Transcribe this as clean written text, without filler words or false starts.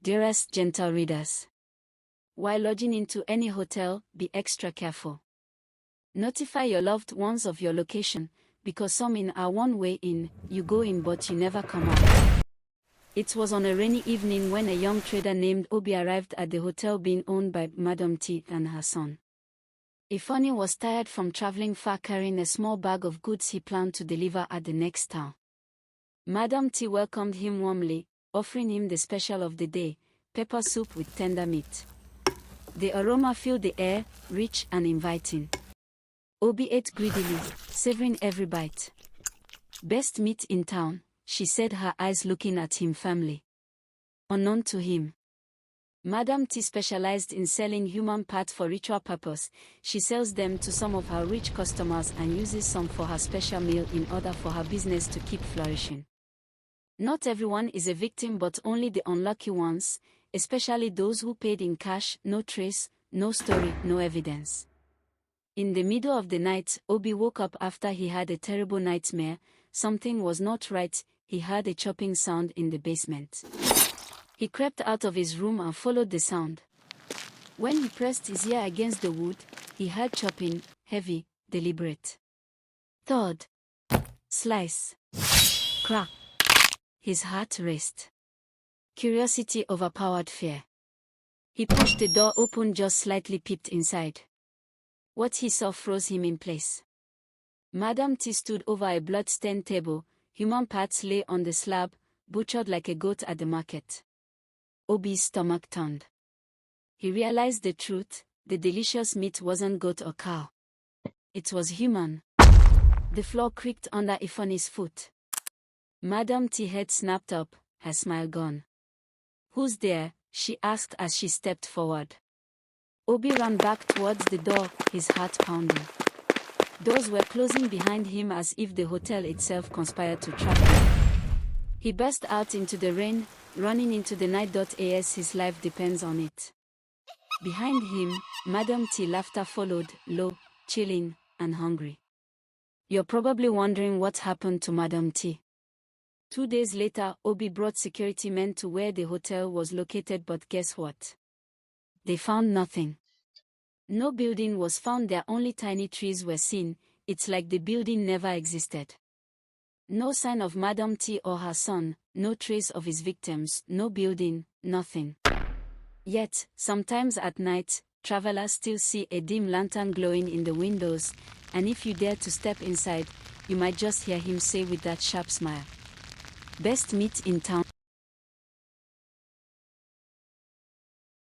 Dearest gentle readers, while lodging into any hotel, be extra careful. Notify your loved ones of your location, because some in are one way in, you go in but you never come out. It was on a rainy evening when a young trader named Obi arrived at the hotel being owned by Madam T and her son. Ifeanyi was tired from traveling far carrying a small bag of goods he planned to deliver at the next town. Madam T welcomed him warmly, offering him the special of the day, pepper soup with tender meat. The aroma filled the air, rich and inviting. Obi ate greedily, savoring every bite. Best meat in town, she said, her eyes looking at him firmly. Unknown to him, Madam T specialized in selling human parts for ritual purpose. She sells them to some of her rich customers and uses some for her special meal in order for her business to keep flourishing. Not everyone is a victim, but only the unlucky ones, especially those who paid in cash. No trace, no story, no evidence. In the middle of the night, Obi woke up after he had a terrible nightmare. Something was not right. He heard a chopping sound in the basement. He crept out of his room and followed the sound. When he pressed his ear against the wood, he heard chopping, heavy, deliberate. Thud. Slice. Crack. His heart raced. Curiosity overpowered fear. He pushed the door open just slightly, peeped inside. What he saw froze him in place. Madam T stood over a blood-stained table. Human parts lay on the slab, butchered like a goat at the market. Obi's stomach turned. He realized the truth: the delicious meat wasn't goat or cow. It was human. The floor creaked under Ifeanyi's foot. Madam T head snapped up, her smile gone. "Who's there?" she asked as she stepped forward. Obi ran back towards the door, his heart pounding. Doors were closing behind him as if the hotel itself conspired to trap him. He burst out into the rain, running into the night. As his life depends on it. Behind him, Madam T laughter followed, low, chilling, and hungry. You're probably wondering what happened to Madam T. 2 days later, Obi brought security men to where the hotel was located, but guess what? They found nothing. No building was found there, only tiny trees were seen. It's like the building never existed. No sign of Madam T or her son, no trace of his victims, no building, nothing. Yet, sometimes at night, travelers still see a dim lantern glowing in the windows, and if you dare to step inside, you might just hear him say with that sharp smile, "Best meat in town."